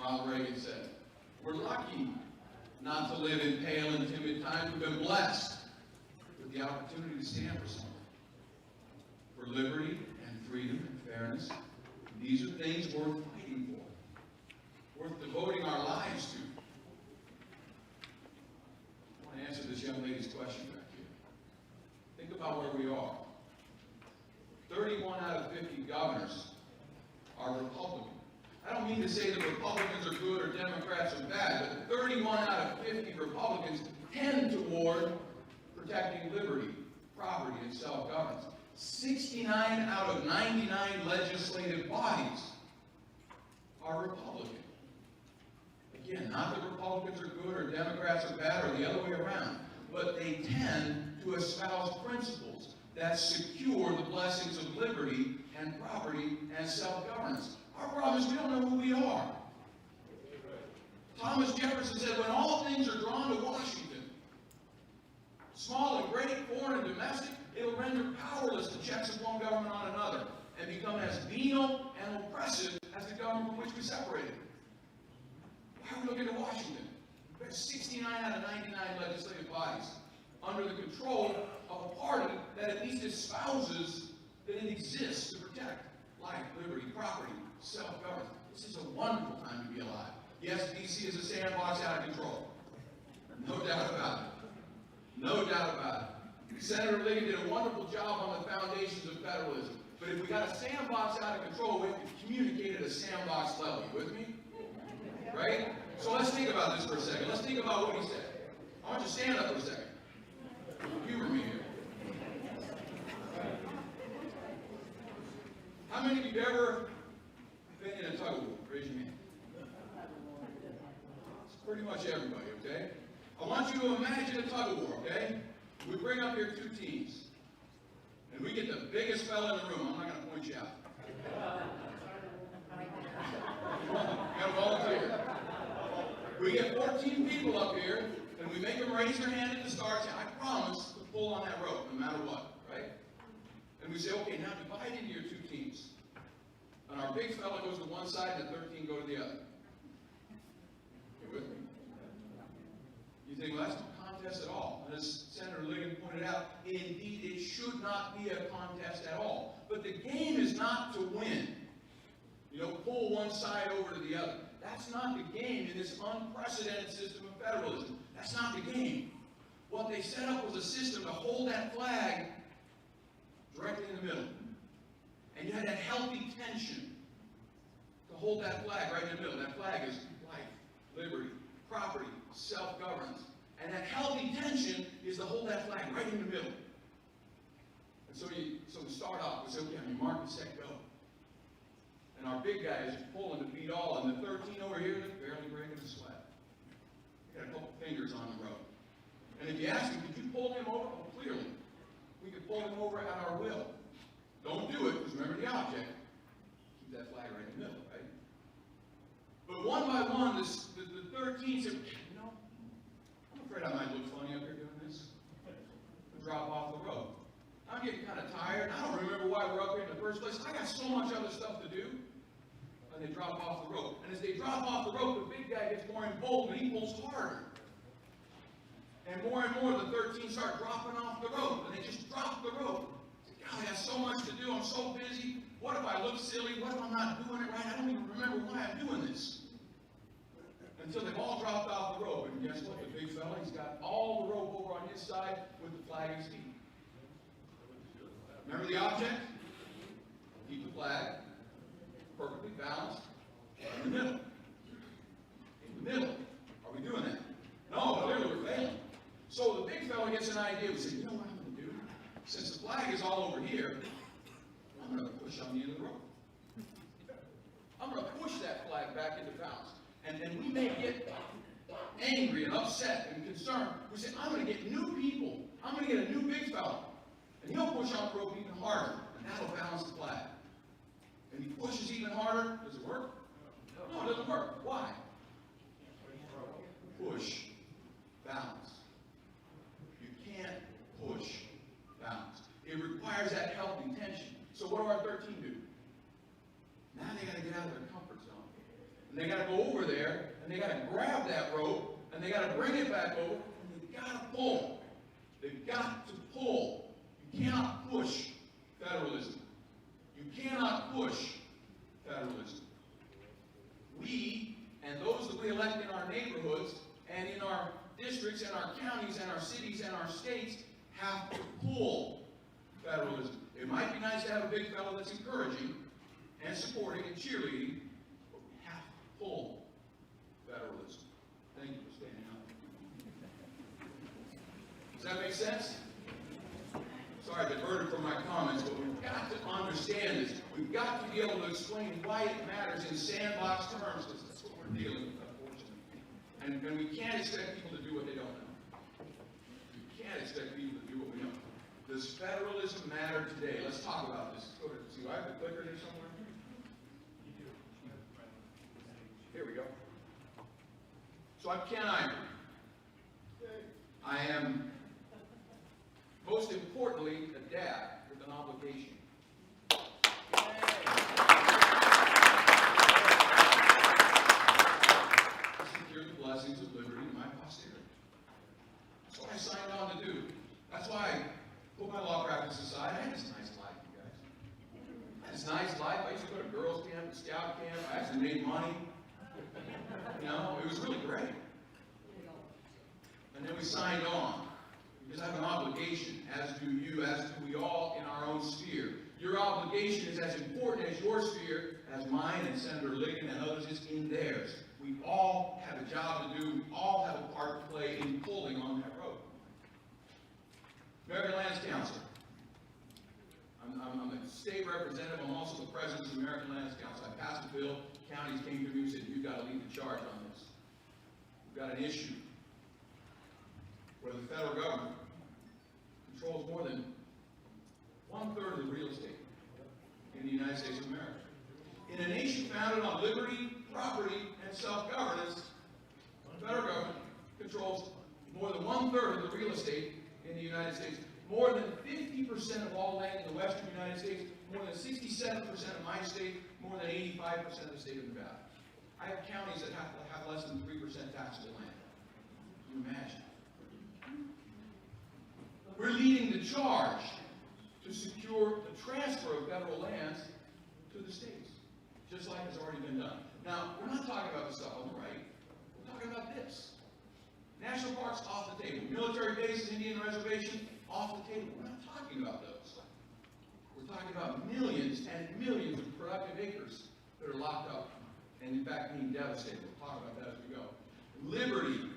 Ronald Reagan said, we're lucky not to live in pale and timid times. We've been blessed with the opportunity to stand for something. For liberty and freedom and fairness. These are things worth fighting for, worth devoting our lives to. I want to answer this young lady's question back here. Think about where we are. 31 out of 50 governors are Republican. I don't mean to say that Republicans are good or Democrats are bad, but 31 out of 50 Republicans tend toward protecting liberty, property, and self-governance. 69 out of 99 legislative bodies are Republican. Again, not that Republicans are good or Democrats are bad or the other way around, but they tend to espouse principles that secure the blessings of liberty and property and self-governance. Our problem is we don't know who we are. Thomas Jefferson said, when all things are drawn to Washington, small and great, foreign and domestic, it will render powerless the checks of one government on another and become as venal and oppressive as the government from which we separated. Why are we looking to Washington? We have 69 out of 99 legislative bodies under the control of a party that at least espouses that it exists to protect life, liberty, property, self-governance. This is a wonderful time to be alive. Yes, D.C. is a sandbox out of control. No doubt about it. No doubt about it. Senator Liggett did a wonderful job on the foundations of federalism. But if we got a sandbox out of control, we have to communicate at a sandbox level. You with me? Right? So let's think about this for a second. Let's think about what he said. I want you to stand up for a second. Humor me here. How many of you have ever been in a tug of war? Raise your hand. It's pretty much everybody, okay? I want you to imagine a tug of war, okay? We bring up here two teams. And we get the biggest fella in the room. I'm not going to point you out. You got to volunteer. We get 14 people up here, and we make them raise their hand at the start, saying, I promise to pull on that rope, no matter what, right? And we say, okay, now divide into your two teams. And our big fella goes to one side, and the 13 go to the other. You with me? You think, well, that's no contest at all. And as Senator Liggett pointed out, indeed, it should not be a contest at all. But the game is not to win. You know, pull one side over to the other. That's not the game in this unprecedented system of federalism. That's not the game. What they set up was a system to hold that flag directly in the middle. And you had that healthy tension to hold that flag right in the middle. That flag is life, liberty, property, self-governance. And that healthy tension is to hold that flag right in the middle. And so we start off, we say, okay, on your mark, set, go. And our big guy is pulling to beat all, and the 13 over here, they're barely breaking a sweat. They got a couple fingers on the rope. And if you ask him, could you pull him over? Oh, clearly. We could pull him over at our will. Don't do it, because remember the object. Keep that flag right in the middle, right? But one by one, the 13 said, you know, I'm afraid I might look funny up here doing this. I'll drop off the rope. I'm getting kind of tired. I don't remember why we're up here in the first place. I got so much other stuff to do. And they drop off the rope. And as they drop off the rope, the big guy gets more emboldened and he pulls harder. And more, the 13 start dropping off the rope. And they just drop the rope. God, I got so much to do. I'm so busy. What if I look silly? What if I'm not doing it right? I don't even remember why I'm doing this. Until they've all dropped off the rope. And guess what? The big fella, he's got all the rope over on his side with the flag at his feet. Remember the object? Keep the flag perfectly balanced in the middle. In the middle. Are we doing that? No, clearly we're failing. So the big fella gets an idea. We say, you know what I'm going to do? Since the flag is all over here, I'm going to push on the end of the rope. I'm going to push that flag back into balance. And we may get angry and upset and concerned. We say, I'm going to get new people. I'm going to get a new big fella. And he'll push on the rope even harder, and that'll balance the flag. And he pushes even harder. Does it work? No, it doesn't work. Why? Push, balance. You can't push, balance. It requires that healthy tension. So what do our 13 do? Now they got to get out of their comfort zone. And And they got to go over there, and they got to grab that rope, and they got to bring it back over, and they've got to pull. They've got to pull. You cannot push federalism. You cannot push federalism. We, and those that we elect in our neighborhoods, and in our districts, and our counties, and our cities, and our states, have to pull federalism. It might be nice to have a big fellow that's encouraging, and supporting, and cheerleading, but we have to pull federalism. Thank you for standing up. Does that make sense? Sorry, I diverted from my comments, but we've got to understand this. We've got to be able to explain why it matters in sandbox terms, because that's what we're dealing with, unfortunately. And we can't expect people to do what they don't know. We can't expect people to do what we know. Does federalism matter today? Let's talk about this. Go ahead. See, do I have the clicker here somewhere? Here we go. So I'm Ken Ivory. I am, most importantly, a dad with an obligation. To secure the blessings of liberty to my posterity. That's what I signed on to do. That's why I put my law practice aside. I had this nice life, you guys. I had this nice life. I used to go to girls' camp, scout camp. I actually made money. You know, it was really great. And then we signed on. Because I have an obligation, as do you, as do we all in our own sphere. Your obligation is as important as your sphere, as mine and Senator Ligon and others is in theirs. We all have a job to do. We all have a part to play in pulling on that rope. American Lands Council. I'm the state representative. I'm also the president of the American Lands Council. I passed a bill. Counties came to me and said, you've got to lead the charge on this. We've got an issue where the federal government controls more than 1/3 of the real estate in the United States of America. In a nation founded on liberty, property, and self-governance, the federal government controls more than 1/3 of the real estate in the United States. More than 50% of all land in the western United States, more than 67% of my state, more than 85% of the state of Nevada. I have counties that have less than 3% taxable land. Can you imagine? We're leading the charge to secure the transfer of federal lands to the states, just like has already been done. Now, we're not talking about the stuff on the right. We're talking about this. National parks off the table. Military bases, Indian reservations, off the table. We're not talking about those. We're talking about millions and millions of productive acres that are locked up and, in fact, being devastated. We'll talk about that as we go. Liberty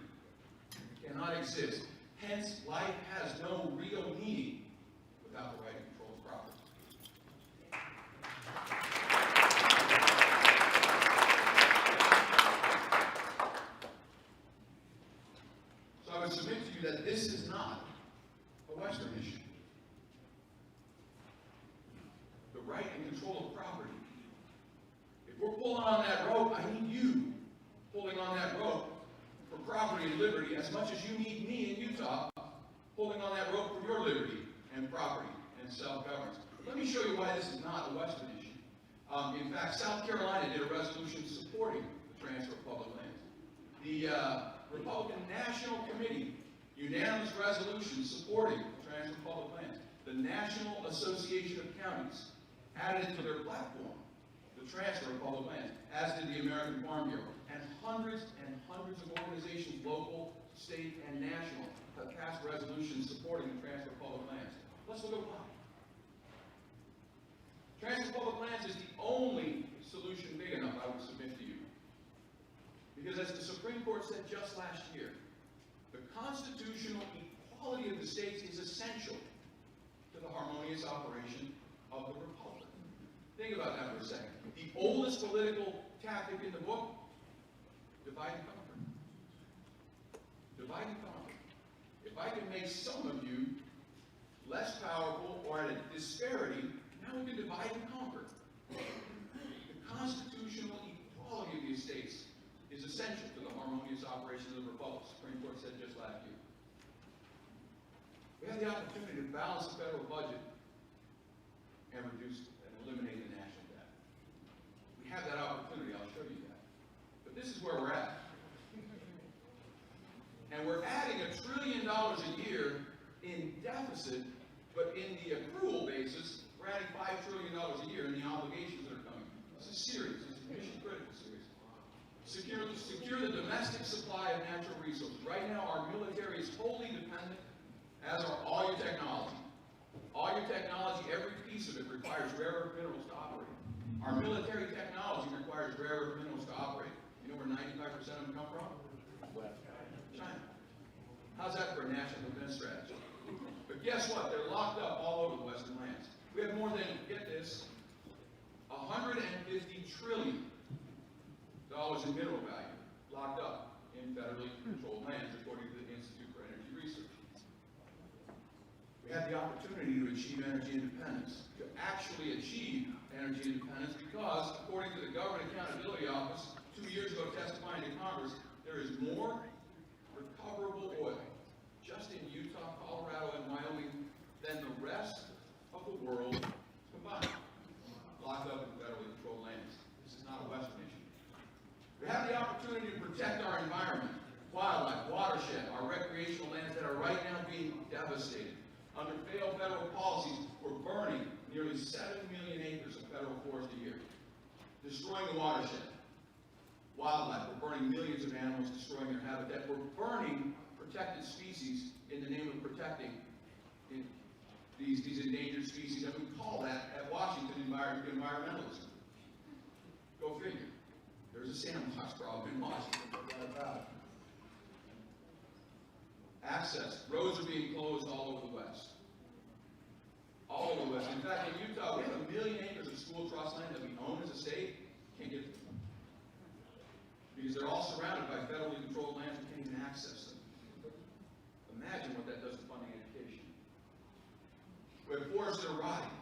cannot exist. Hence, life has no real meaning without the right to control its property. So I would submit to you that this is not a Western issue. The right and control of property. If we're pulling on that rope, I need you pulling on that rope for property and liberty as much as you need me in Utah pulling on that rope for your liberty and property and self-governance. Let me show you why this is not a Western issue. In fact, South Carolina did a resolution supporting the transfer of public lands. The Republican National Committee, unanimous resolution supporting the transfer of public lands. The National Association of Counties added to their platform the transfer of public lands, as did the American Farm Bureau. And hundreds of organizations, local, state, and national, have passed resolutions supporting the transfer of public lands. Let's look at why. Transfer of public lands is the only solution big enough, I would submit to you. Because as the Supreme Court said just last year, the constitutional equality of the states is essential to the harmonious operation of the republic. Think about that for a second. The oldest political tactic in the book, divide and conquer. Divide and conquer. If I can make some of you less powerful or at a disparity, now we can divide and conquer. The constitutional equality of the estates is essential to the harmonious operation of the republic, the Supreme Court said just last year. We have the opportunity to balance the federal budget and reduce and eliminate the national debt. We have that opportunity. I'll show you that. But this is where we're at. And we're adding $1 trillion a year in deficit, but in the accrual basis, we're adding $5 trillion a year in the obligations that are coming. This is serious. This is mission critical serious. Secure the domestic supply of natural resources. Right now, our military is wholly dependent, as are all your technology. All your technology, every piece of it requires rare earth minerals to operate. Our military technology requires rare earth minerals to operate. You know where 95% of them come from? China. How's that for a national defense strategy? But guess what? They're locked up all over the Western lands. We have more than, get this, $150 trillion in mineral value locked up in federally controlled lands, according to the Institute for Energy Research. We have the opportunity to achieve energy independence, to actually achieve energy independence, because, according to the Government Accountability Office, 2 years ago testifying to Congress, there is more recoverable oil just in Utah, Colorado, and Wyoming than the rest of the world combined, locked up in federally controlled lands. This is not a Western issue. We have the opportunity to protect our environment, wildlife, watershed, our recreational lands that are right now being devastated. Under failed federal policies, we're burning nearly 7 million acres of federal forest a year, destroying the watershed. Wildlife, we're burning millions of animals, destroying their habitat. We're burning protected species in the name of protecting these endangered species, and we call that at Washington environmentalism. Go figure. There's a sandbox problem in Washington. Access. Roads are being closed all over the West. All over the West. In fact, in Utah, we have 1 million acres of school trust land that we own as a state. Can't get to them. Because they're all surrounded by federally controlled lands, we can't even access them. Imagine what that does to funding education. We have forests that are rotting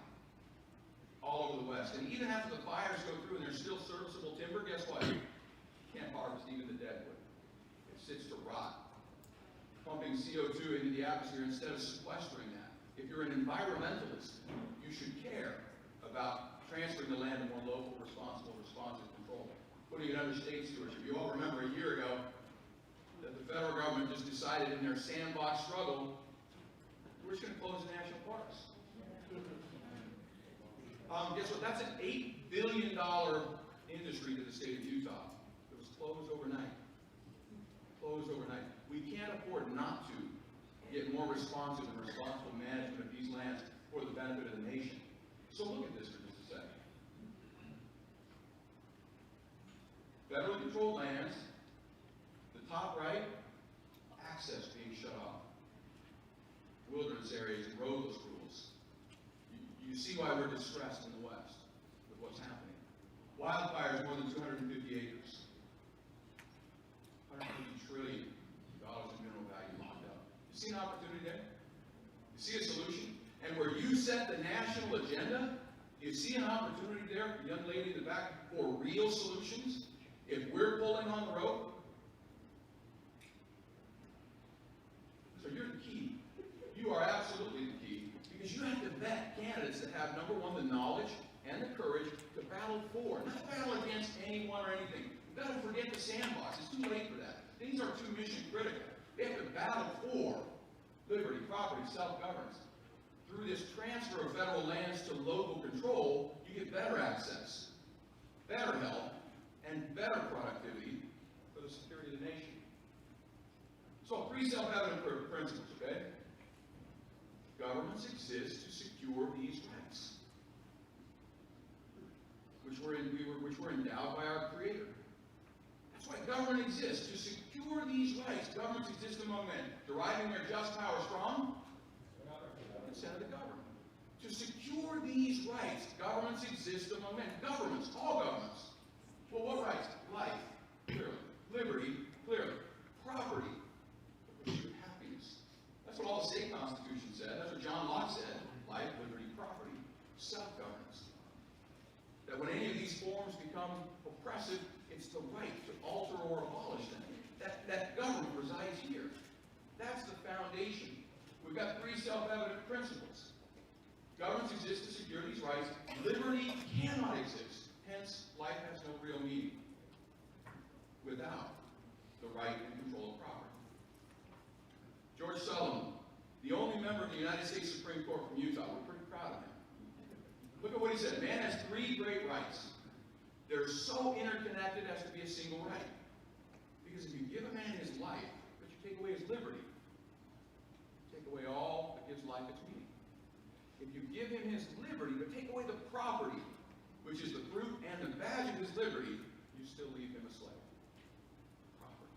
all over the West. And even after the fires go through and there's still serviceable timber, guess what? You can't harvest even the deadwood. It sits to rot, pumping CO2 into the atmosphere instead of sequestering that. If you're an environmentalist, you should care about transferring the land to more local, responsive control. Putting it under state stewardship. You all remember a year ago that the federal government just decided in their sandbox struggle, we're just going to close the national parks. Guess what? That's an $8 billion industry to the state of Utah. It was closed overnight. Closed overnight. We can't afford not to get more responsive and responsible management of these lands for the benefit of the nation. So look at this for just a second. Federally controlled lands, the top right, access being shut off. Wilderness areas and roadless rules. You see why we're distressed in the West with what's happening. Wildfires, more than 250 acres. $150 trillion in mineral value locked up. You see an opportunity there? You see a solution? And where you set the national agenda, you see an opportunity there, young lady in the back, for real solutions? If we're pulling on the rope, so you're the key. You are absolutely the key, because you have to vet candidates that have, number one, the knowledge and the courage to battle for, not battle against anyone or anything. You've got to forget the sandbox. It's too late for that. Things are too mission critical. They have to battle for liberty, property, self-governance. Through this transfer of federal lands to local control, you get better access, better health, and better productivity for the security of the nation. So, 3 self-evident principles, okay? Governments exist to secure these rights, which were endowed by our Creator. That's why government exists, to secure these rights. Governments exist among men, deriving their just power from the consent of the government. To secure these rights, governments exist among men. Governments, all governments. Well, what rights? Life, clearly. Liberty, clearly. Property, pursuit of happiness. That's what all the state constitutions said. That's what John Locke said. Life, liberty, property. Self-governance. That when any of these forms become oppressive, it's the right to alter or abolish them. That government resides here. That's the foundation. We've got 3 self-evident principles. Governments exist to secure these rights. Liberty cannot exist. Hence, life has no real meaning United States Supreme Court from Utah. We're pretty proud of him. Look at what he said. Man has three great rights. They're so interconnected as to be a single right. Because if you give a man his life, but you take away his liberty, take away all that gives life its meaning. If you give him his liberty, but take away the property, which is the fruit and the badge of his liberty, you still leave him a slave. Property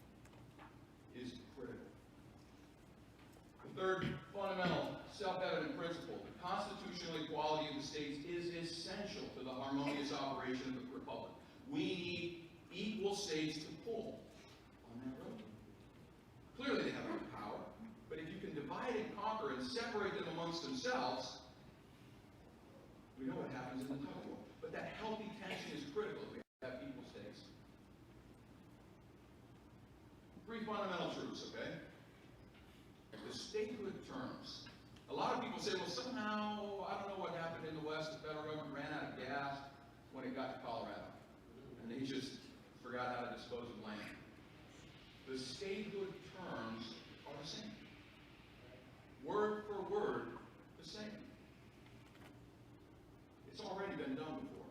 is critical. The third fundamental, self-evident principle, the constitutional equality of the states is essential to the harmonious operation of the republic. We need equal states to pull on that road. Clearly they have no power, but if you can divide and conquer and separate them amongst themselves, we know what happens in the tug of war. But that healthy tension is critical if we have equal states. Three fundamental truths, okay? The statehood terms. A lot of people say, well, somehow, I don't know what happened in the West, the federal government ran out of gas when it got to Colorado. And they just forgot how to dispose of land. The statehood terms are the same. Word for word, the same. It's already been done before.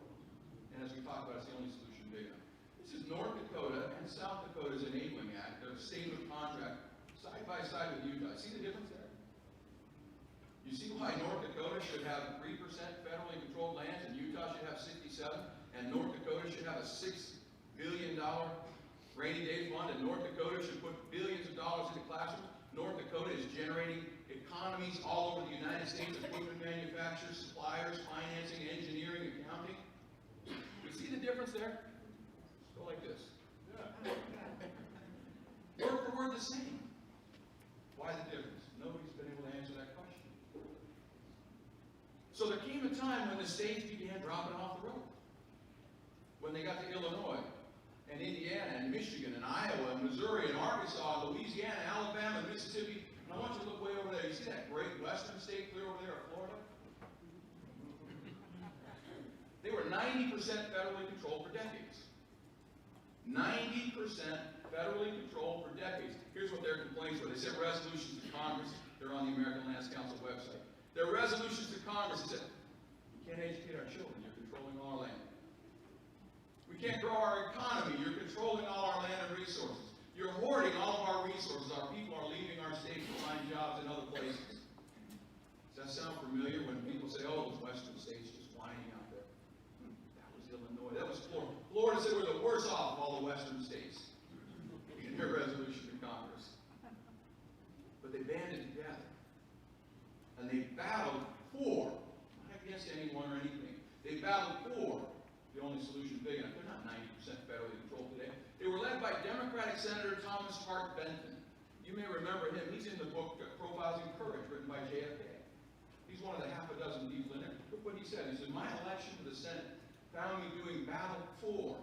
And as we talked about, it's the only solution big enough. This is North Dakota and South Dakota's Enabling Act. They're a statehood contract side by side with Utah. See the difference there? You see why North Dakota should have 3% federally controlled lands and Utah should have 67, and North Dakota should have a $6 billion rainy day fund, and North Dakota should put billions of dollars into classrooms. North Dakota is generating economies all over the United States, equipment manufacturers, suppliers, financing, engineering, accounting. You see the difference there? Let's go like this. Word for word the same. Why the difference? Nobody's been able to answer that question. So there came a time when the states began dropping off the road. When they got to Illinois, and Indiana, and Michigan, and Iowa, and Missouri, and Arkansas, and Louisiana, Alabama, and Mississippi. And I want you to look way over there. You see that great western state clear over there of Florida? They were 90% federally controlled for decades. 90% federally controlled for decades. Here's what their complaints were. They sent resolutions to Congress. They're on the American Lands Council website. Their resolutions to Congress said, we can't educate our children. You're controlling all our land. We can't grow our economy. You're controlling all our land and resources. You're hoarding all of our resources. Our people are leaving our state to find jobs in other places. Does that sound familiar when people say, oh, those western states just whining out there? That was Illinois. That was Florida. Florida said we're the worst off of all the western states in their resolution to Congress. But they banded together. And they battled for, not against anyone or anything, they battled for the only solution big enough. They're not 90% federally controlled today. They were led by Democratic Senator Thomas Hart Benton. You may remember him. He's in the book Profiles in Courage, written by JFK. He's one of the half a dozen people in there. Look what he said. He said, my election to the Senate found me doing battle for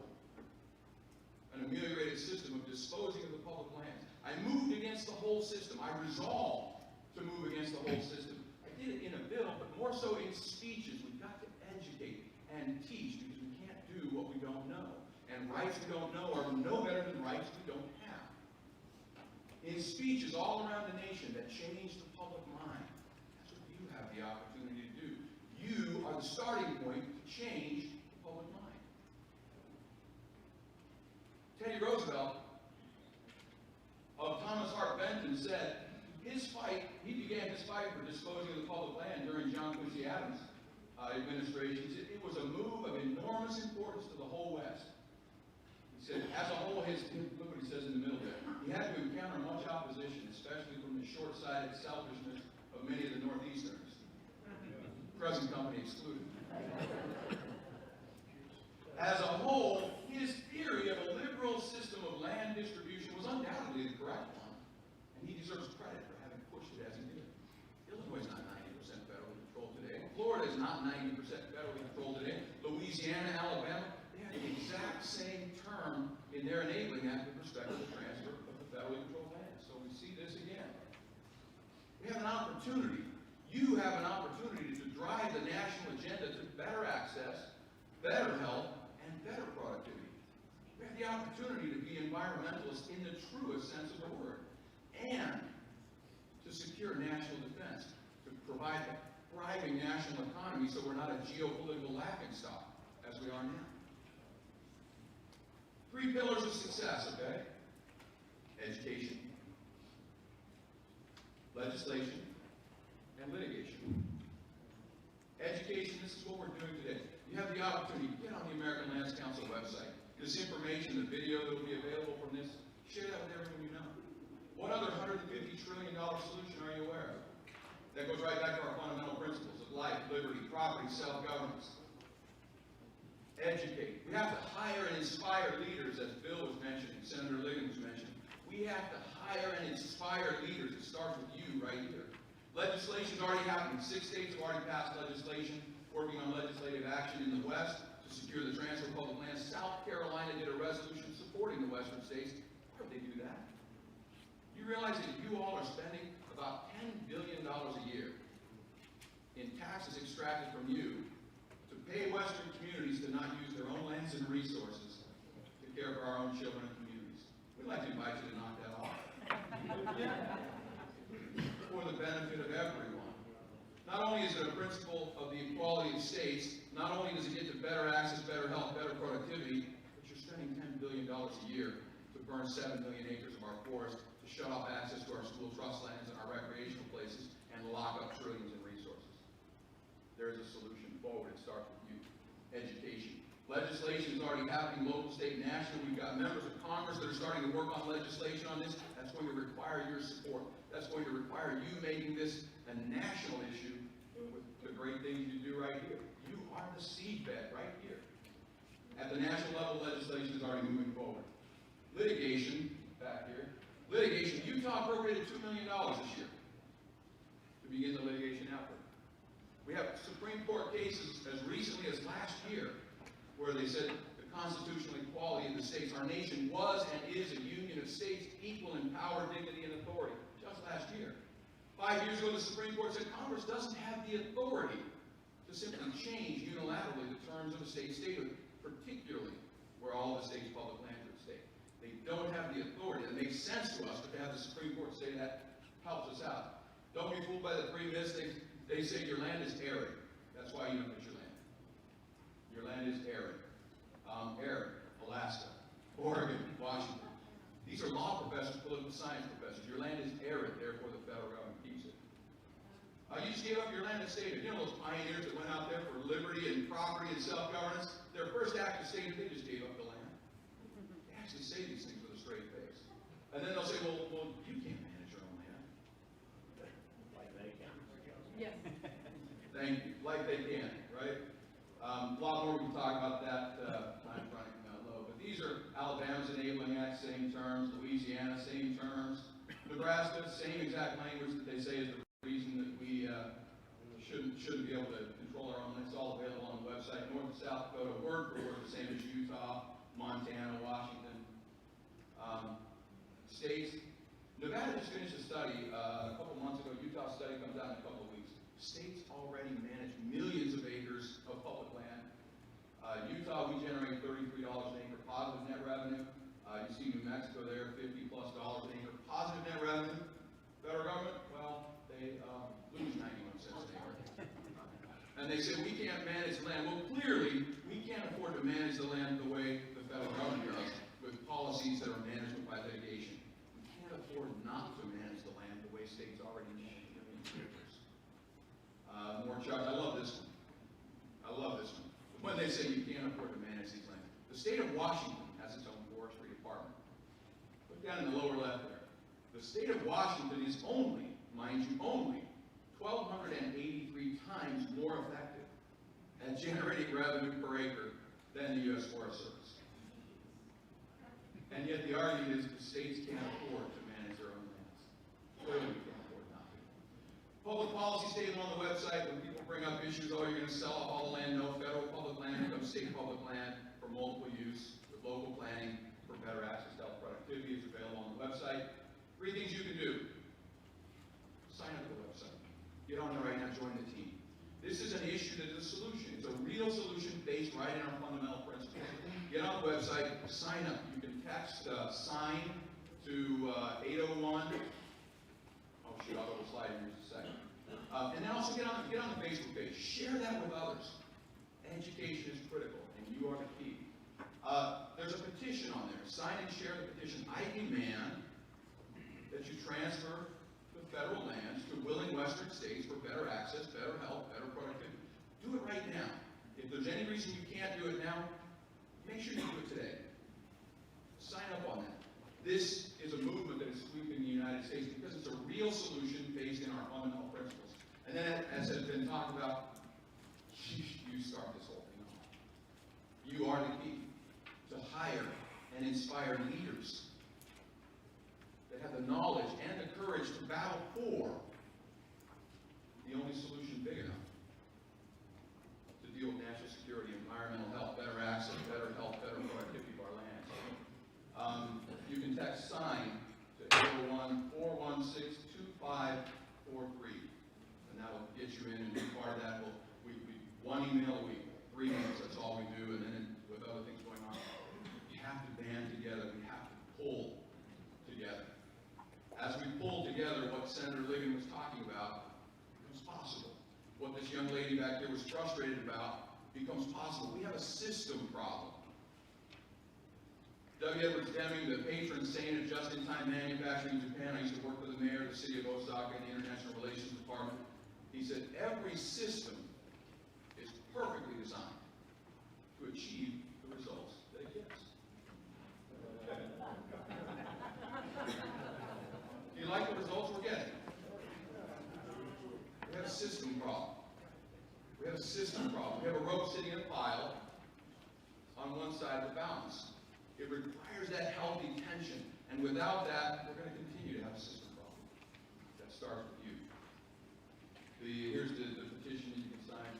an ameliorated system of disposing of the public lands. I moved against the whole system. I resolved to move against the whole system. I did it in a bill, but more so in speeches. We've got to educate and teach, because we can't do what we don't know. And rights we don't know are no better than rights we don't have. In speeches all around the nation that change the public mind, that's what you have the opportunity to do. You are the starting point to change the public mind. Teddy Roosevelt of Thomas Hart Benton said he began his fight for disposing of the public land during John Quincy Adams' administration. He said it was a move of enormous importance to the whole West. He said, as a whole, look what he says in the middle there. He had to encounter much opposition, especially from the short-sighted selfishness of many of the Northeasterners, present company excluded. As a whole, his theory of a liberal system of land distribution was undoubtedly the correct one, and he deserves credit for having pushed it as he did. Illinois is not 90% federally controlled today. Florida is not 90% federally controlled today. Louisiana, Alabama, they have the exact same term in their Enabling Act with respect to the transfer of the federally controlled land. So we see this again. We have an opportunity. You have an opportunity to drive the national agenda to better access, better health, and better productivity. We have the opportunity to be environmentalists in the truest sense of the word, and to secure national defense, to provide a thriving national economy so we're not a geopolitical laughingstock, as we are now. 3 pillars of success, okay? Education, legislation, and litigation. Education, this is what we're doing today. You have the opportunity to get on the American Lands Council website. This information, the video that will be available from this, share that with everyone you know. What other $150 trillion solution are you aware of? That goes right back to our fundamental principles of life, liberty, property, self-governance. Educate. We have to hire and inspire leaders, as Bill was mentioning, Senator Liggins was mentioning. We have to hire and inspire leaders. It starts with you right here. Legislation is already happening. 6 states have already passed legislation, working on legislative action in the West to secure the transfer of public lands. South Carolina did a resolution supporting the Western states. Why would they do that? You realize that you all are spending about $10 billion a year in taxes extracted from you to pay Western communities to not use their own lands and resources to care for our own children and communities. We'd like to invite you to knock that off. For the benefit of everyone. Not only is it a principle of the equality of states, not only does it get to better access, better health, better productivity, but you're spending $10 billion a year to burn 7 million acres of our forest, to shut off access to our school trust lands and our recreational places, and lock up trillions in resources. There's a solution forward. It starts with you. Education. Legislation is already happening, local, state, national. We've got members of Congress that are starting to work on legislation on this. That's going to require your support. That's going to require you making this a national issue with the great things you do right here. You are the seedbed right here. At the national level, legislation is already moving forward. Litigation, back here. Litigation, Utah appropriated $2 million this year to begin the litigation effort. We have Supreme Court cases as recently as last year where they said the constitutional equality of the states. Our nation was and is a union of states equal in power, dignity, and authority. Just last year. 5 years ago, the Supreme Court said Congress doesn't have the authority to simply change unilaterally the terms of a state statehood, particularly where all the state's public lands are at stake. They don't have the authority. It makes sense to us, but to have the Supreme Court say that helps us out. Don't be fooled by the 3 myths. They say your land is arid. That's why you don't get your land. Your land is arid. Arid, Alaska, Oregon, Washington. These are law professors, political science professors. Your land is arid, therefore the federal government keeps it. You just gave up your land and statehood. You know those pioneers that went out there for liberty and property and self-governance? Their first act of statehood, they just gave up the land. They actually say these things with a straight face. And then they'll say, well, you can't manage your own land. Like they can. Yes. Thank you. Like they can, right? A lot more we can talk about that. Time's running low. But these are Alabama's Enabling Act, same terms. Louisiana, same terms. Nebraska, same exact language that they say is the reason that we shouldn't be able to control our own land. It's all available on the website. North and South Dakota, word for word, the same as Utah, Montana, Washington. States. Nevada just finished a study a couple months ago. Utah study comes out in a couple of weeks. States already manage millions of acres of public land. Utah, we generate $33 an acre positive net revenue. You see New Mexico there, $50+ an acre positive net revenue. Federal government, well, they lose 91 cents an acre. And they say we can't manage land. Well, clearly, we can't afford to manage the land the way the federal government does, with policies that are managed by litigation. We can't afford not to manage the land the way states already manage millions of acres. More charge. I love this one. I love this one. When they say you can't afford to manage these lands. The state of Washington has its own forestry department. Look down in the lower left there. The state of Washington is only, mind you, only 1,283 times more effective at generating revenue per acre than the U.S. Forest Service. And yet the argument is the states can't afford to manage their own lands. Clearly we can't afford not to. Public policy statement on the website. When people bring up issues, oh, you're going to sell off all the land. No, federal public land becomes state public land for multiple use with local planning for better access to health productivity is available on the website. 3 things you can do. Sign up for the website. Get on there right now, join the team. This is an issue that is a solution. It's a real solution based right in our fundamental principles. Get on the website, sign up. You can text sign to 801. Oh shoot, I'll go to slide in just a second. And then also get on the Facebook page. Share that with others. Education is critical, and you are the key. There's a petition on there. Sign and share the petition. I demand that you transfer the federal lands to willing Western states for better access, better health, better productivity. Do it right now. If there's any reason you can't do it now, make sure you do it today. Sign up on that. This is a movement that is sweeping the United States because it's a real solution based in our fundamental principles. And then, as has been talked about, you start this whole thing off. You are the key to hire and inspire leaders that have the knowledge and the courage to battle for the only solution big enough to deal with national security, environmental health, better access, better health, better productivity of our lands. You can text SIGN to 801-416-2543, and that will get you in, and be part of that. We one email a week, 3 minutes, that's all we do, and then with other things going on, we have to band together, we have to pull together. As we pull together, what Senator Ligon was talking about becomes possible. What this young lady back there was frustrated about becomes possible. We have a system problem. W. Edwards Deming, the patron saint of just-in-time manufacturing in Japan, I used to work with the mayor of the city of Osaka in the International Relations Department. He said, every system is perfectly designed to achieve the results that it gets. Do you like the results we're getting? We have a system problem. We have a system problem. We have a rope sitting in a pile on one side of the balance. It requires that healthy tension, and without that, we're going to continue to have a system problem. That starts with you. Here's the petition you can sign.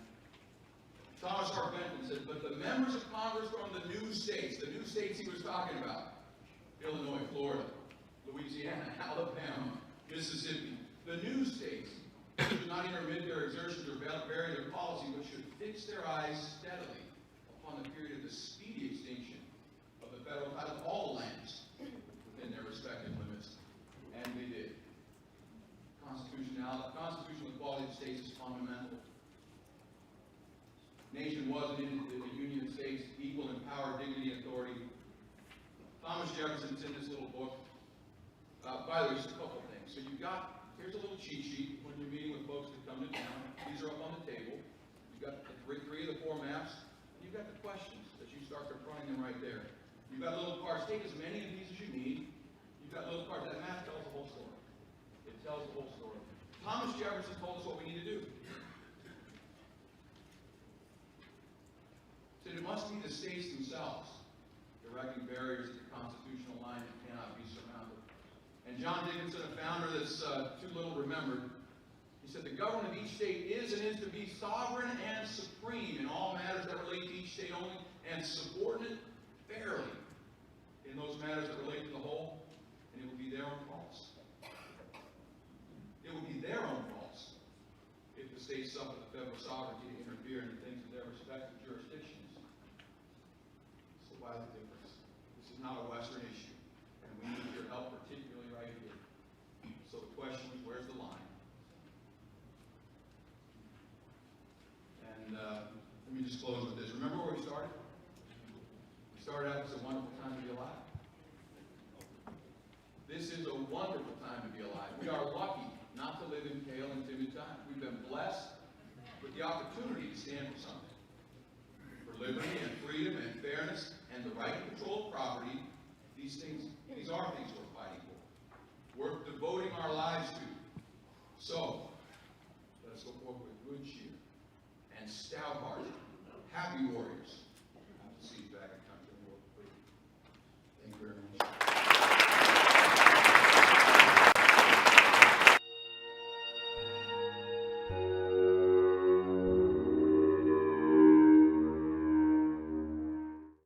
Thomas R. Benton said, but the members of Congress from the new states he was talking about, Illinois, Florida, Louisiana, Alabama, Mississippi, the new states, should not intermit their exertions or vary their policy, but should fix their eyes steadily upon the period of the speedy extinction of the federal title of all the lands within their respective limits. And they did. Constitutional equality of the states is fundamental. Nation was and is the Union of States, equal in power, dignity, and authority. Thomas Jefferson's in this little book. By the way, just a couple of things. So here's a little cheat sheet when you're meeting with folks that come to town. These are up on the table. You've got three of the 4 maps, and you've got the questions as you start confronting them right there. You've got little cards. Take as many of these as you need. You've got little cards. That map tells the whole story. It tells the whole story. Thomas Jefferson told us what we need to do. He said it must be the states themselves erecting barriers at the constitutional line that cannot be surmounted. And John Dickinson, a founder that's too little remembered, he said the government of each state is and is to be sovereign and supreme in all matters that relate to each state only, and subordinate fairly in those matters that relate to the whole, and it will be their own faults. It will be their own faults if the states suffer the federal sovereignty to interfere in the things of their respective jurisdictions. So why the difference? This is not a Western issue, and we need your help, particularly right here. So the question is, where's the line? And let me just close with this. Remember where we started? We started out as a wonderful time to be alive. This is a wonderful time to be alive. We are lucky not to live in pale and timid times. We've been blessed with the opportunity to stand for something. For liberty and freedom and fairness and the right to control property, these things